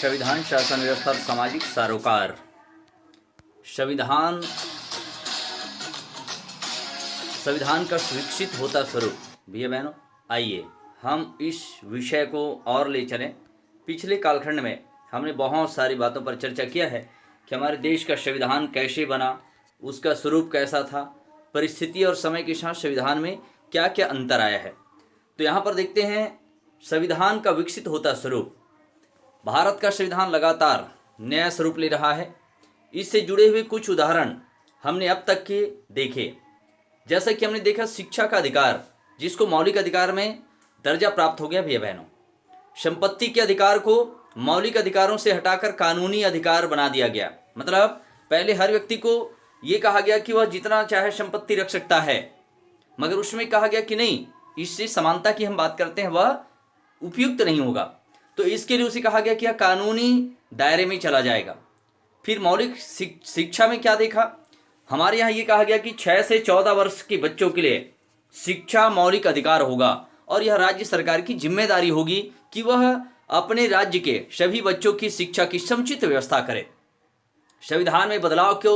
संविधान, शासन व्यवस्था और सामाजिक सरोकार। संविधान का विकसित होता स्वरूप। भैया बहनों, आइए हम इस विषय को और ले चलें। पिछले कालखंड में हमने बहुत सारी बातों पर चर्चा किया है कि हमारे देश का संविधान कैसे बना, उसका स्वरूप कैसा था, परिस्थिति और समय के साथ संविधान में क्या क्या अंतर आया है। तो यहाँ पर देखते हैं संविधान का विकसित होता स्वरूप। भारत का संविधान लगातार नया स्वरूप ले रहा है। इससे जुड़े हुए कुछ उदाहरण हमने अब तक के देखे। जैसा कि हमने देखा शिक्षा का अधिकार, जिसको मौलिक अधिकार में दर्जा प्राप्त हो गया। भैया बहनों, संपत्ति के अधिकार को मौलिक अधिकारों से हटाकर कानूनी अधिकार बना दिया गया। मतलब पहले हर व्यक्ति को ये कहा गया कि वह जितना चाहे संपत्ति रख सकता है, मगर उसमें कहा गया कि नहीं, इससे समानता की हम बात करते हैं, वह उपयुक्त नहीं होगा। तो इसके लिए उसे कहा गया कि यह कानूनी दायरे में चला जाएगा। फिर मौलिक शिक्षा में क्या देखा, हमारे यहाँ ये कहा गया कि 6 से 14 वर्ष के बच्चों के लिए शिक्षा मौलिक अधिकार होगा और यह राज्य सरकार की जिम्मेदारी होगी कि वह अपने राज्य के सभी बच्चों की शिक्षा की समुचित व्यवस्था करे। संविधान में बदलाव को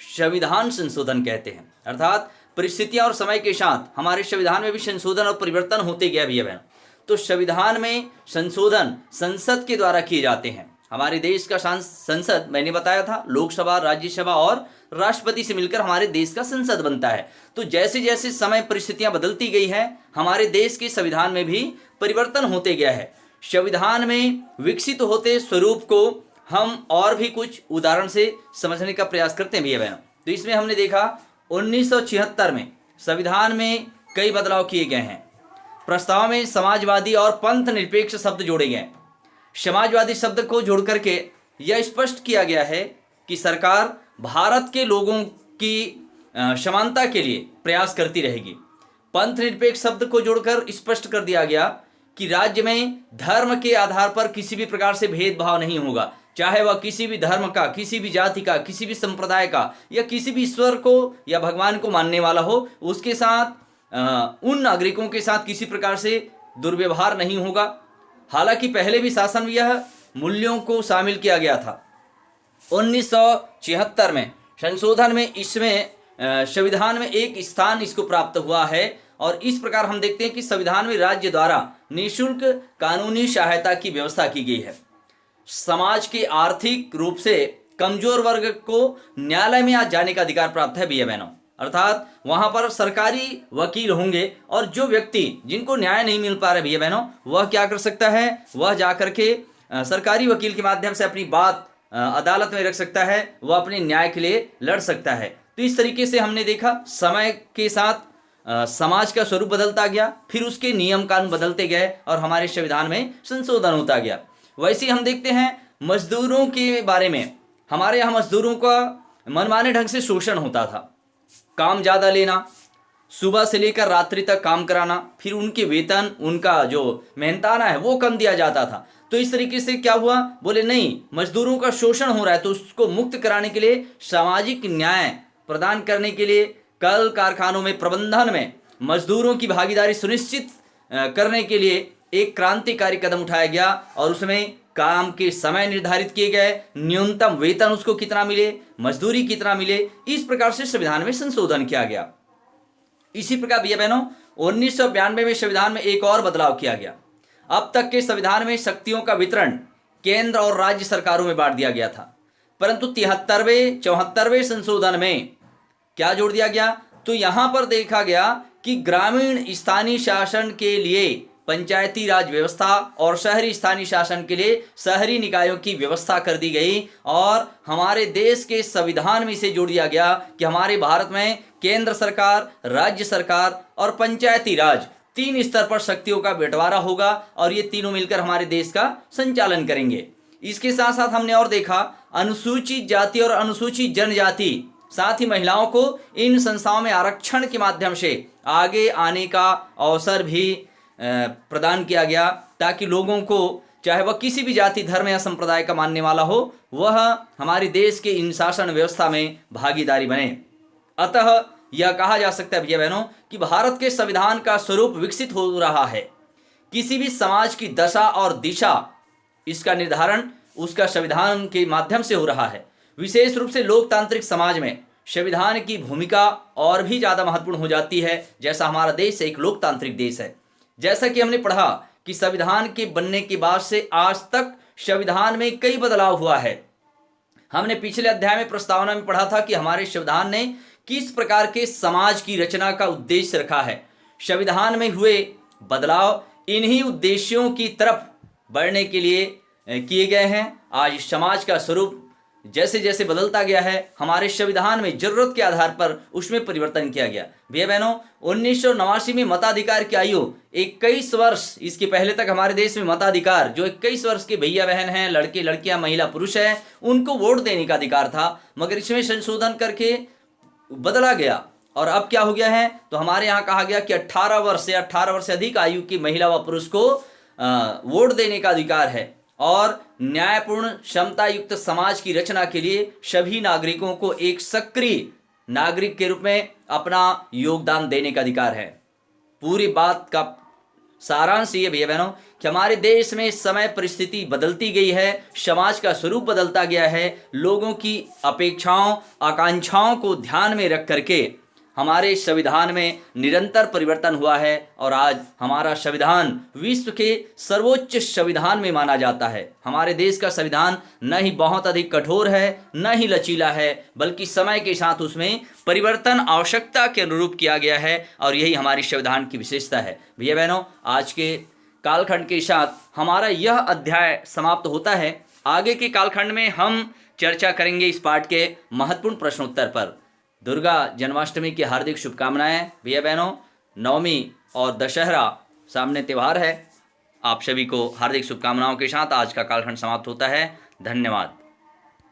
संविधान संशोधन कहते हैं। अर्थात परिस्थितियां और समय के साथ हमारे संविधान में भी संशोधन और परिवर्तन होते गया। भैया बहन, तो संविधान में संशोधन संसद के द्वारा किए जाते हैं। हमारे देश का संसद, मैंने बताया था, लोकसभा, राज्यसभा और राष्ट्रपति से मिलकर हमारे देश का संसद बनता है। तो जैसे जैसे समय परिस्थितियां बदलती गई है, हमारे देश के संविधान में भी परिवर्तन होते गया है। संविधान में विकसित होते स्वरूप को हम और भी कुछ उदाहरण से समझने का प्रयास करते हैं। भैया बहनों, तो इसमें हमने देखा 1976 में संविधान में कई बदलाव किए गए हैं। प्रस्ताव में समाजवादी और पंथ निरपेक्ष शब्द जोड़े गए। समाजवादी शब्द को जोड़ करके यह स्पष्ट किया गया है कि सरकार भारत के लोगों की समानता के लिए प्रयास करती रहेगी। पंथ निरपेक्ष शब्द को जोड़कर स्पष्ट कर दिया गया कि राज्य में धर्म के आधार पर किसी भी प्रकार से भेदभाव नहीं होगा, चाहे वह किसी भी धर्म का, किसी भी जाति का, किसी भी संप्रदाय का या किसी भी ईश्वर को या भगवान को मानने वाला हो, उसके साथ उन नागरिकों के साथ किसी प्रकार से दुर्व्यवहार नहीं होगा। हालांकि पहले भी शासन में यह मूल्यों को शामिल किया गया था। 1976 में संशोधन में इसमें संविधान में एक स्थान इसको प्राप्त हुआ है और इस प्रकार हम देखते हैं कि संविधान में राज्य द्वारा निःशुल्क कानूनी सहायता की व्यवस्था की गई है। समाज के आर्थिक रूप से कमजोर वर्ग को न्यायालय में आज जाने का अधिकार प्राप्त है। भैया बहनों, अर्थात वहां पर सरकारी वकील होंगे और जो व्यक्ति जिनको न्याय नहीं मिल पा रहा है, भैया बहनों, वह क्या कर सकता है, वह जाकर के सरकारी वकील के माध्यम से अपनी बात अदालत में रख सकता है, वह अपने न्याय के लिए लड़ सकता है। तो इस तरीके से हमने देखा समय के साथ समाज का स्वरूप बदलता गया, फिर उसके नियम कानून बदलते गए और हमारे संविधान में संशोधन होता गया। वैसे ही हम देखते हैं मजदूरों के बारे में। हमारे यहाँ मजदूरों का मनमाने ढंग से शोषण होता था। काम ज़्यादा लेना, सुबह से लेकर रात्रि तक काम कराना, फिर उनके वेतन, उनका जो मेहनताना है वो कम दिया जाता था। तो इस तरीके से क्या हुआ, बोले नहीं, मजदूरों का शोषण हो रहा है तो उसको मुक्त कराने के लिए, सामाजिक न्याय प्रदान करने के लिए कल कारखानों में प्रबंधन में मजदूरों की भागीदारी सुनिश्चित करने के लिए एक क्रांतिकारी कदम उठाया गया और उसमें काम के समय निर्धारित किए गए, न्यूनतम वेतन उसको कितना मिले, मजदूरी कितना मिले, इस प्रकार से संविधान में संशोधन किया गया। इसी प्रकार भैया बहनों 1992 में संविधान में एक और बदलाव किया गया। अब तक के संविधान में शक्तियों का वितरण केंद्र और राज्य सरकारों में बांट दिया गया था, परंतु 74वें संशोधन में क्या जोड़ दिया गया, तो यहां पर देखा गया कि ग्रामीण स्थानीय शासन के लिए पंचायती राज व्यवस्था और शहरी स्थानीय शासन के लिए शहरी निकायों की व्यवस्था कर दी गई और हमारे देश के संविधान में इसे जोड़ दिया गया कि हमारे भारत में केंद्र सरकार, राज्य सरकार और पंचायती राज 3 स्तर पर शक्तियों का बंटवारा होगा और ये तीनों मिलकर हमारे देश का संचालन करेंगे। इसके साथ साथ हमने और देखा अनुसूचित जाति और अनुसूचित जनजाति, साथ ही महिलाओं को इन संस्थाओं में आरक्षण के माध्यम से आगे आने का अवसर भी प्रदान किया गया ताकि लोगों को, चाहे वह किसी भी जाति, धर्म या संप्रदाय का मानने वाला हो, वह हमारे देश के इन शासन व्यवस्था में भागीदारी बने। अतः यह कहा जा सकता है भैया बहनों कि भारत के संविधान का स्वरूप विकसित हो रहा है। किसी भी समाज की दशा और दिशा, इसका निर्धारण उसका संविधान के माध्यम से हो रहा है। विशेष रूप से लोकतांत्रिक समाज में संविधान की भूमिका और भी ज़्यादा महत्वपूर्ण हो जाती है। जैसा हमारा देश एक लोकतांत्रिक देश है, जैसा कि हमने पढ़ा कि संविधान के बनने के बाद से आज तक संविधान में कई बदलाव हुआ है। हमने पिछले अध्याय में प्रस्तावना में पढ़ा था कि हमारे संविधान ने किस प्रकार के समाज की रचना का उद्देश्य रखा है। संविधान में हुए बदलाव इन्हीं उद्देश्यों की तरफ बढ़ने के लिए किए गए हैं। आज समाज का स्वरूप जैसे जैसे बदलता गया है, हमारे संविधान में जरूरत के आधार पर उसमें परिवर्तन किया गया। भैया बहनों, 1989 में मताधिकार की आयु 21 वर्ष, इसके पहले तक हमारे देश में मताधिकार जो 21 वर्ष के भैया बहन हैं, लड़के लड़कियां, महिला पुरुष हैं, उनको वोट देने का अधिकार था। मगर इसमें संशोधन करके बदला गया और अब क्या हो गया है, तो हमारे यहाँ कहा गया कि 18 वर्ष या 18 वर्ष से अधिक आयु की महिला व पुरुष को वोट देने का अधिकार है और न्यायपूर्ण क्षमता युक्त समाज की रचना के लिए सभी नागरिकों को एक सक्रिय नागरिक के रूप में अपना योगदान देने का अधिकार है। पूरी बात का सारांश ये भैया बहनों कि हमारे देश में समय परिस्थिति बदलती गई है, समाज का स्वरूप बदलता गया है। लोगों की अपेक्षाओं आकांक्षाओं को ध्यान में रख करके हमारे संविधान में निरंतर परिवर्तन हुआ है और आज हमारा संविधान विश्व के सर्वोच्च संविधान में माना जाता है। हमारे देश का संविधान न ही बहुत अधिक कठोर है, न ही लचीला है, बल्कि समय के साथ उसमें परिवर्तन आवश्यकता के अनुरूप किया गया है और यही हमारी संविधान की विशेषता है। भैया बहनों, आज के कालखंड के साथ हमारा यह अध्याय समाप्त होता है। आगे के कालखंड में हम चर्चा करेंगे इस पाठ के महत्वपूर्ण प्रश्नोत्तर पर। दुर्गा जन्माष्टमी की हार्दिक शुभकामनाएं भैया बहनों। नवमी और दशहरा सामने त्यौहार है। आप सभी को हार्दिक शुभकामनाओं के साथ आज का कालखंड समाप्त होता है। धन्यवाद।